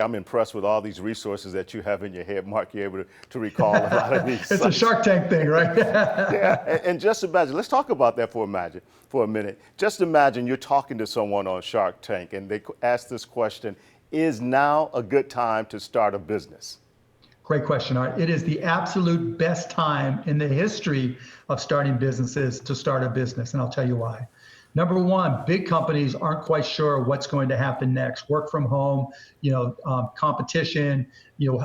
I'm impressed with all these resources that you have in your head, Mark. You're able to recall a lot of these. It's a Shark Tank thing, right? Yeah, and just imagine, let's talk about that for a minute. Just imagine you're talking to someone on Shark Tank and they ask this question, is now a good time to start a business? Great question, Art. It is the absolute best time in the history of starting businesses to start a business, and I'll tell you why. Number one, big companies aren't quite sure what's going to happen next. Work from home, competition,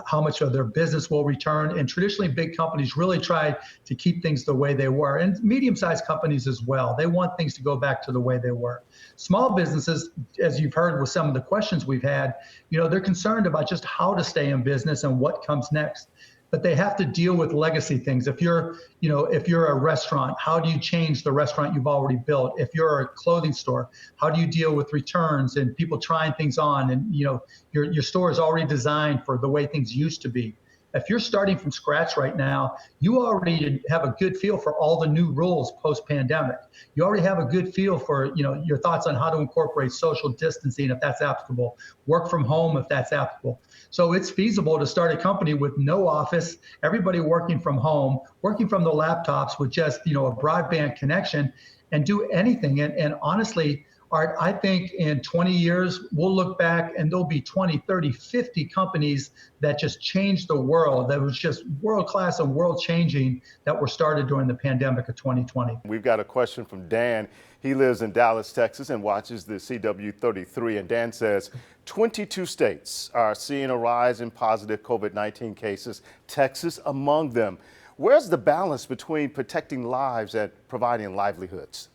how much of their business will return. And traditionally, big companies really try to keep things the way they were. And medium-sized companies as well. They want things to go back to the way they were. Small businesses, as you've heard with some of the questions we've had, they're concerned about just how to stay in business and what comes next. But they have to deal with legacy things. If you're a restaurant, how do you change the restaurant you've already built? If you're a clothing store, how do you deal with returns and people trying things on? And your store is already designed for the way things used to be. If you're starting from scratch right now, you already have a good feel for all the new rules post-pandemic. You already have a good feel for your thoughts on how to incorporate social distancing if that's applicable, work from home if that's applicable. So it's feasible to start a company with no office, everybody working from home, working from the laptops with just a broadband connection, and do anything. And honestly, Art, I think in 20 years, we'll look back and there'll be 20, 30, 50 companies that just changed the world, that was just world-class and world-changing, that were started during the pandemic of 2020. We've got a question from Dan. He lives in Dallas, Texas, and watches the CW33. And Dan says, 22 states are seeing a rise in positive COVID-19 cases, Texas among them. Where's the balance between protecting lives and providing livelihoods?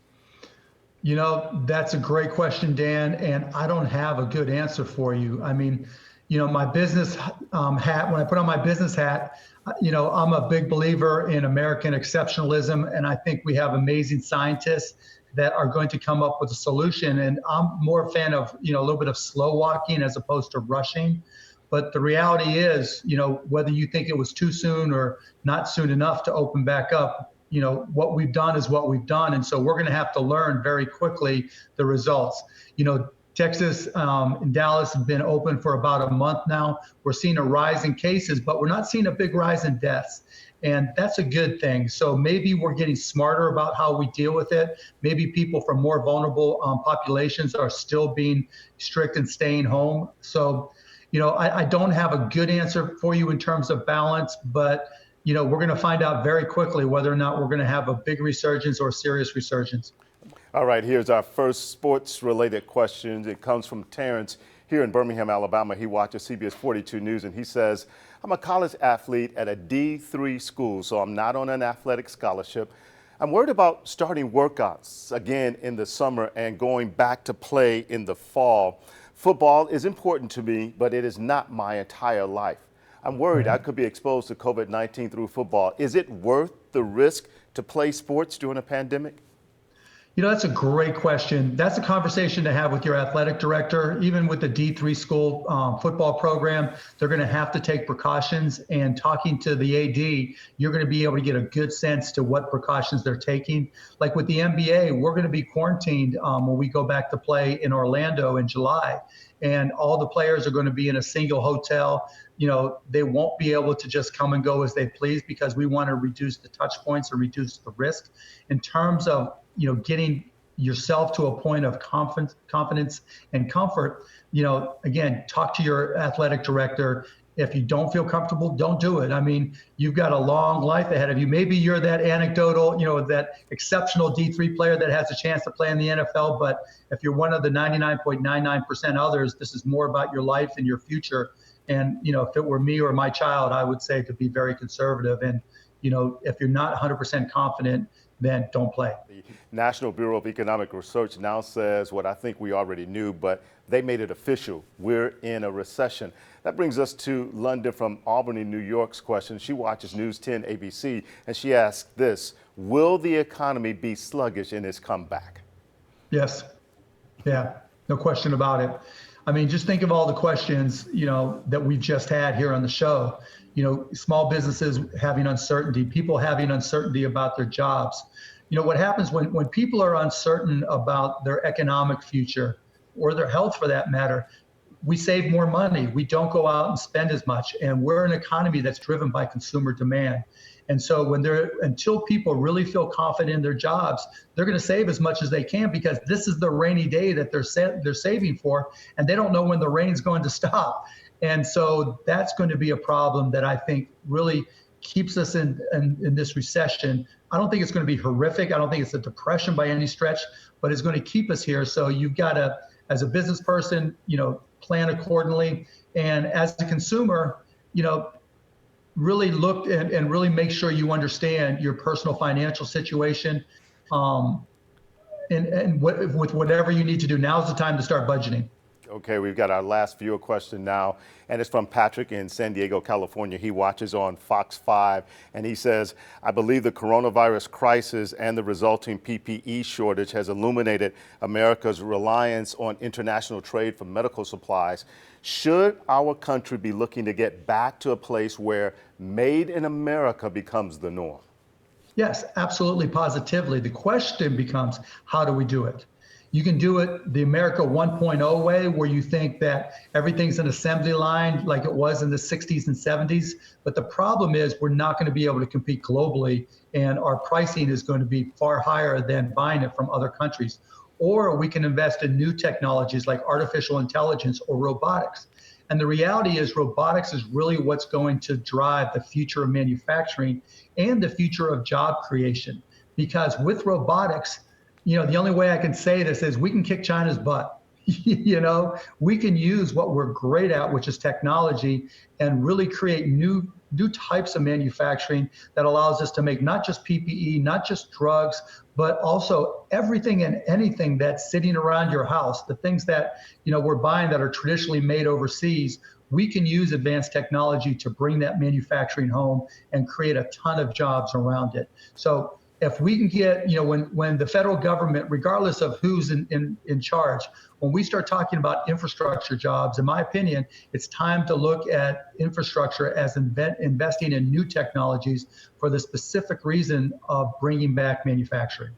That's a great question, Dan, and I don't have a good answer for you. I mean, my business hat, when I put on my business hat, I'm a big believer in American exceptionalism, and I think we have amazing scientists that are going to come up with a solution. And I'm more a fan of, a little bit of slow walking as opposed to rushing. But the reality is, whether you think it was too soon or not soon enough to open back up, what we've done is what we've done. And so we're going to have to learn very quickly the results. Texas and Dallas have been open for about a month now. We're seeing a rise in cases, but we're not seeing a big rise in deaths. And that's a good thing. So maybe we're getting smarter about how we deal with it. Maybe people from more vulnerable populations are still being strict and staying home. So, I don't have a good answer for you in terms of balance, but we're going to find out very quickly whether or not we're going to have a big resurgence or a serious resurgence. All right, here's our first sports-related question. It comes from Terrence here in Birmingham, Alabama. He watches CBS 42 News, and he says, I'm a college athlete at a D3 school, so I'm not on an athletic scholarship. I'm worried about starting workouts again in the summer and going back to play in the fall. Football is important to me, but it is not my entire life. I'm worried I could be exposed to COVID-19 through football. Is it worth the risk to play sports during a pandemic? That's a great question. That's a conversation to have with your athletic director. Even with the D3 school football program, they're going to have to take precautions. And talking to the AD, you're going to be able to get a good sense to what precautions they're taking. Like with the NBA, we're going to be quarantined when we go back to play in Orlando in July. And all the players are going to be in a single hotel. They won't be able to just come and go as they please because we want to reduce the touch points and reduce the risk. In terms of getting yourself to a point of confidence and comfort, again, talk to your athletic director. If you don't feel comfortable, don't do it. I mean, you've got a long life ahead of you. Maybe you're that anecdotal, that exceptional D3 player that has a chance to play in the NFL. But if you're one of the 99.99% others, this is more about your life and your future. And, if it were me or my child, I would say to be very conservative. And, if you're not 100% confident, then don't play. The National Bureau of Economic Research now says what I think we already knew, but they made it official. We're in a recession. That brings us to London from Albany, New York's question. She watches News 10 ABC, and she asked this: will the economy be sluggish in its comeback? Yes. Yeah, no question about it. I mean, just think of all the questions, that we've just had here on the show. Small businesses having uncertainty, people having uncertainty about their jobs. What happens when people are uncertain about their economic future or their health for that matter, we save more money. We don't go out and spend as much. And we're an economy that's driven by consumer demand. And so until people really feel confident in their jobs, they're going to save as much as they can, because this is the rainy day that they're saving for, and they don't know when the rain's going to stop. And so that's going to be a problem that I think really keeps us in this recession. I don't think it's going to be horrific. I don't think it's a depression by any stretch, but it's going to keep us here. So you've got to, as a business person, plan accordingly. And as a consumer, really look and really make sure you understand your personal financial situation. With whatever you need to do, now's the time to start budgeting. Okay, we've got our last viewer question now, and it's from Patrick in San Diego, California. He watches on Fox 5, and he says, I believe the coronavirus crisis and the resulting PPE shortage has illuminated America's reliance on international trade for medical supplies. Should our country be looking to get back to a place where made in America becomes the norm? Yes, absolutely, positively. The question becomes, how do we do it? You can do it the America 1.0 way, where you think that everything's an assembly line like it was in the 60s and 70s. But the problem is we're not going to be able to compete globally, and our pricing is going to be far higher than buying it from other countries. Or we can invest in new technologies like artificial intelligence or robotics. And the reality is robotics is really what's going to drive the future of manufacturing and the future of job creation. Because with robotics, the only way I can say this is we can kick China's butt. We can use what we're great at, which is technology, and really create new types of manufacturing that allows us to make not just PPE, not just drugs, but also everything and anything that's sitting around your house, the things that we're buying that are traditionally made overseas. We can use advanced technology to bring that manufacturing home and create a ton of jobs around it. So if we can get, when the federal government, regardless of who's in charge, when we start talking about infrastructure jobs, in my opinion, it's time to look at infrastructure as investing in new technologies for the specific reason of bringing back manufacturing.